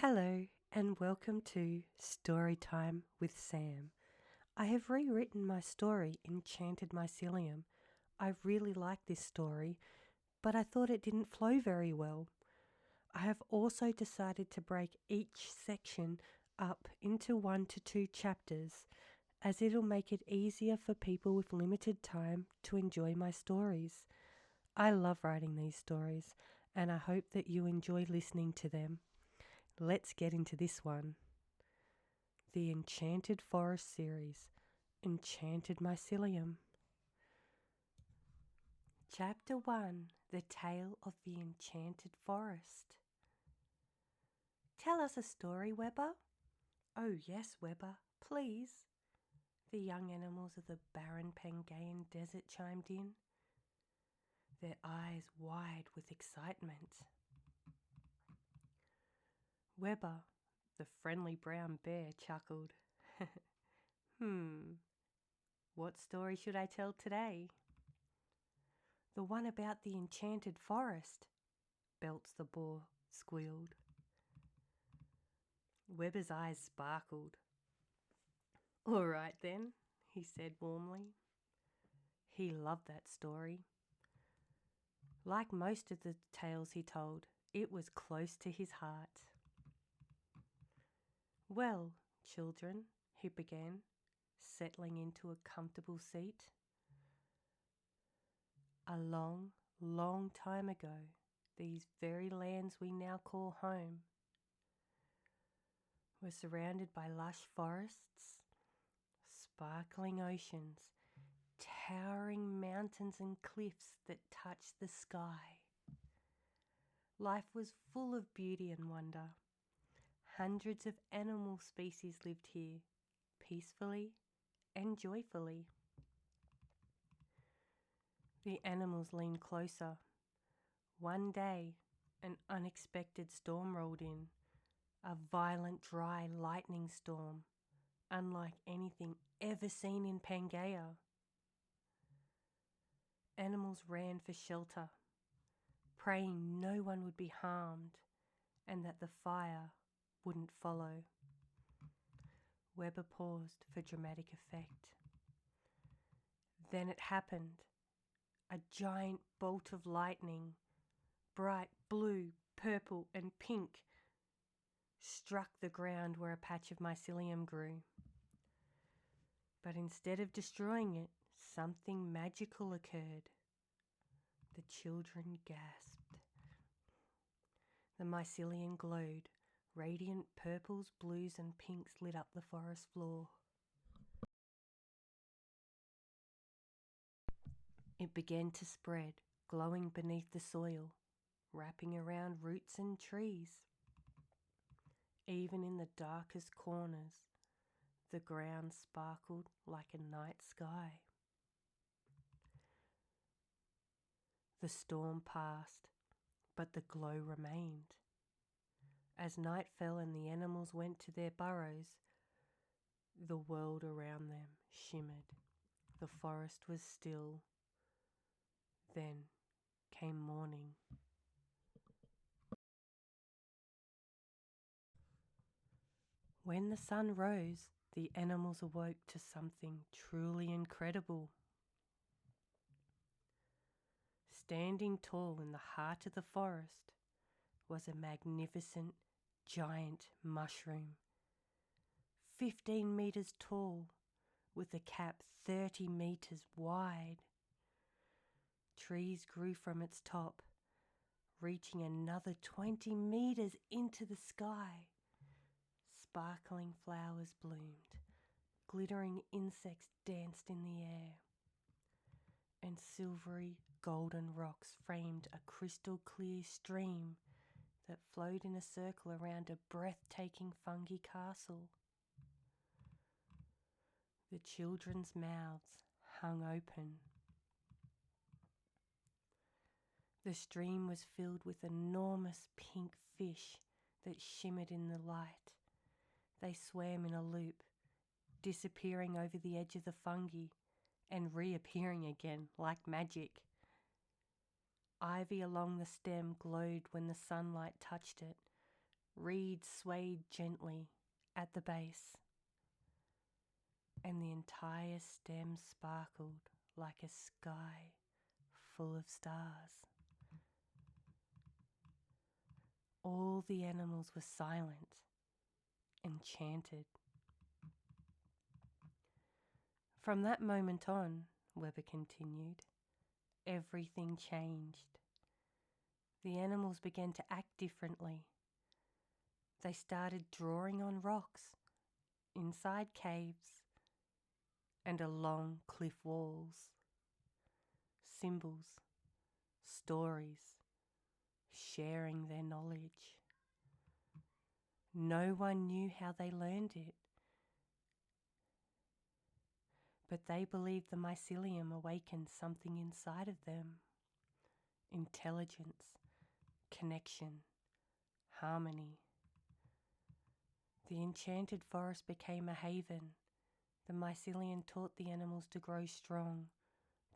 Hello and welcome to Storytime with Sam. I have rewritten my story, Enchanted Mycelium. I really like this story, but I thought it didn't flow very well. I have also decided to break each section up into 1 to 2 chapters, as it'll make it easier for people with limited time to enjoy my stories. I love writing these stories, and I hope that you enjoy listening to them. Let's get into this one. The Enchanted Forest Series, Enchanted Mycelium. Chapter 1, The Tale of the Enchanted Forest. Tell us a story, Webber. Oh yes, Webber, please. The young animals of the barren Pangaean desert chimed in, their eyes wide with excitement. Webber, the friendly brown bear, chuckled. What story should I tell today? The one about the enchanted forest, Belts the boar squealed. Webber's eyes sparkled. All right then, he said warmly. He loved that story. Like most of the tales he told, it was close to his heart. Well, children, he began, settling into a comfortable seat. A long, long time ago, these very lands we now call home were surrounded by lush forests, sparkling oceans, towering mountains and cliffs that touched the sky. Life was full of beauty and wonder. Hundreds of animal species lived here, peacefully and joyfully. The animals leaned closer. One day, an unexpected storm rolled in, a violent dry lightning storm, unlike anything ever seen in Pangaea. Animals ran for shelter, praying no one would be harmed and that the fire wouldn't follow. Webber paused for dramatic effect. Then it happened. A giant bolt of lightning, bright blue, purple and pink, struck the ground where a patch of mycelium grew. But instead of destroying it, something magical occurred. The children gasped. The mycelium glowed. Radiant purples, blues and pinks lit up the forest floor. It began to spread, glowing beneath the soil, wrapping around roots and trees. Even in the darkest corners, the ground sparkled like a night sky. The storm passed, but the glow remained. As night fell and the animals went to their burrows, the world around them shimmered. The forest was still. Then came morning. When the sun rose, the animals awoke to something truly incredible. Standing tall in the heart of the forest was a magnificent giant mushroom, 15 meters tall, with a cap 30 meters wide. Trees grew from its top, reaching another 20 meters into the sky. Sparkling flowers bloomed, glittering insects danced in the air, and silvery golden rocks framed a crystal clear stream that flowed in a circle around a breathtaking fungi castle. The children's mouths hung open. The stream was filled with enormous pink fish that shimmered in the light. They swam in a loop, disappearing over the edge of the fungi and reappearing again like magic. Ivy along the stem glowed when the sunlight touched it, Reeds swayed gently at the base, and the entire stem sparkled like a sky full of stars. All the animals were silent, enchanted. From that moment on, Weber continued, everything changed. The animals began to act differently. They started drawing on rocks, inside caves, and along cliff walls. Symbols, stories, sharing their knowledge. No one knew how they learned it, but they believed the mycelium awakened something inside of them. Intelligence, connection, harmony. The enchanted forest became a haven. The mycelium taught the animals to grow strong,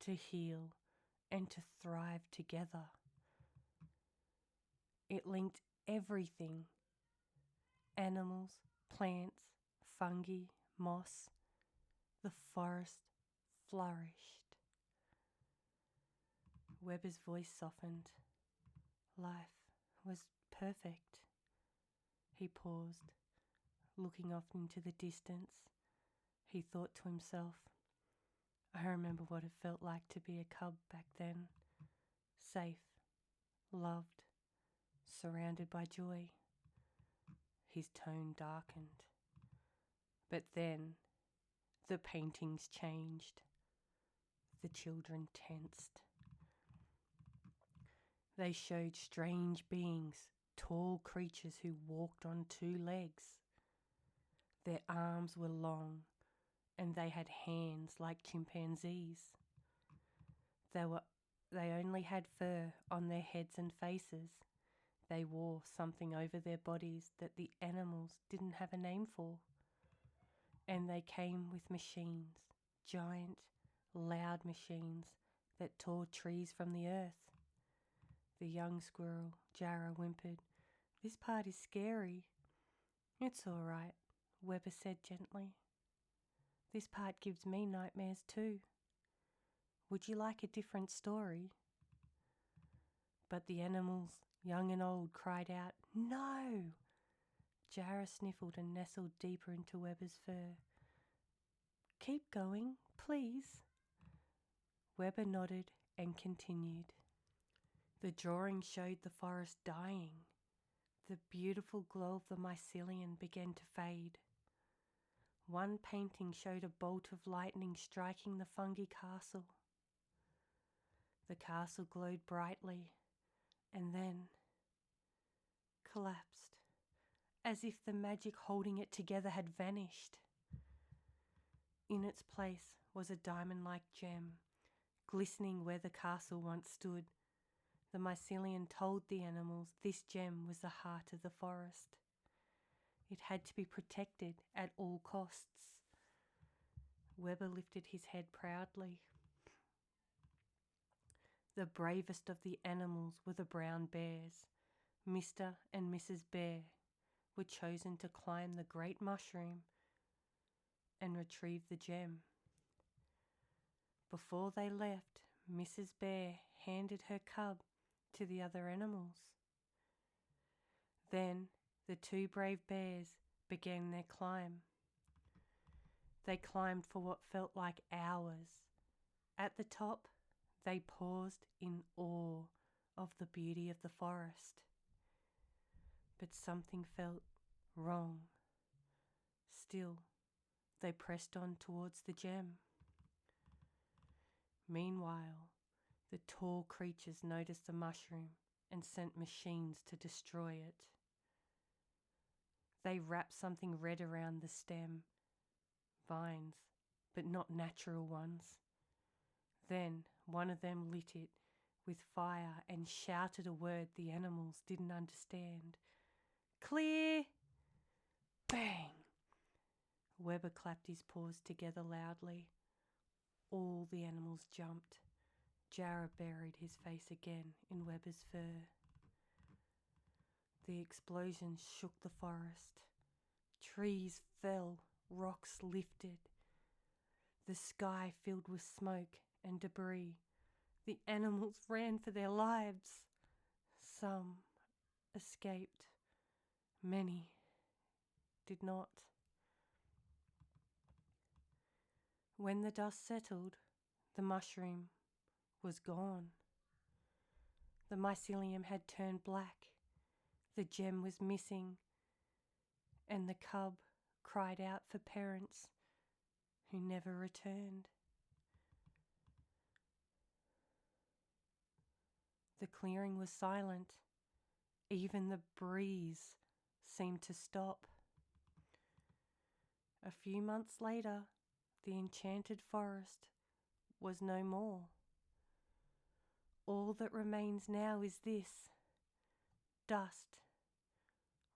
to heal, and to thrive together. It linked everything: animals, plants, fungi, moss. The forest flourished. Weber's voice softened. Life was perfect. He paused, looking off into the distance. He thought to himself, I remember what it felt like to be a cub back then. Safe, loved, surrounded by joy. His tone darkened. But then the paintings changed. The children tensed. They showed strange beings, tall creatures who walked on two legs. Their arms were long, and they had hands like chimpanzees. They only had fur on their heads and faces. They wore something over their bodies that the animals didn't have a name for. And they came with machines, giant, loud machines that tore trees from the earth. The young squirrel, Jara, whimpered, This part is scary. It's all right, Weber said gently. This part gives me nightmares too. Would you like a different story? But the animals, young and old, cried out, No! Jara sniffled and nestled deeper into Weber's fur. Keep going, please. Weber nodded and continued. The drawing showed the forest dying. The beautiful glow of the mycelium began to fade. One painting showed a bolt of lightning striking the fungi castle. The castle glowed brightly and then collapsed, as if the magic holding it together had vanished. In its place was a diamond-like gem, glistening where the castle once stood. The mycelium told the animals this gem was the heart of the forest. It had to be protected at all costs. Weber lifted his head proudly. The bravest of the animals were the brown bears. Mr. and Mrs. Bear were chosen to climb the great mushroom and retrieve the gem. Before they left, Mrs. Bear handed her cub to the other animals. Then the two brave bears began their climb. They climbed for what felt like hours. At the top, they paused in awe of the beauty of the forest. But something felt wrong. Still, they pressed on towards the gem. Meanwhile, the tall creatures noticed the mushroom and sent machines to destroy it. They wrapped something red around the stem, vines, but not natural ones. Then one of them lit it with fire and shouted a word the animals didn't understand. Clear! Bang! Weber clapped his paws together loudly. All the animals jumped. Jara buried his face again in Weber's fur. The explosion shook the forest. Trees fell, rocks lifted. The sky filled with smoke and debris. The animals ran for their lives. Some escaped. Many did not. When the dust settled, the mushroom was gone. The mycelium had turned black. The gem was missing, and the cub cried out for parents who never returned. The clearing was silent. Even the breeze seemed to stop. A few months later, the enchanted forest was no more. All that remains now is this: dust,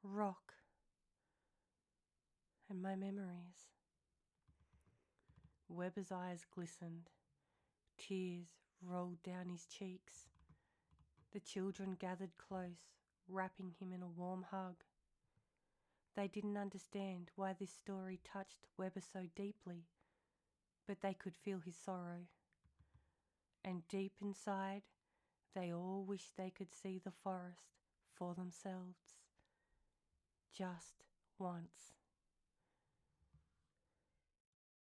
rock, and my memories. Weber's eyes glistened. Tears rolled down his cheeks. The children gathered close, wrapping him in a warm hug. They didn't understand why this story touched Weber so deeply, but they could feel his sorrow. And deep inside, they all wished they could see the forest for themselves, just once.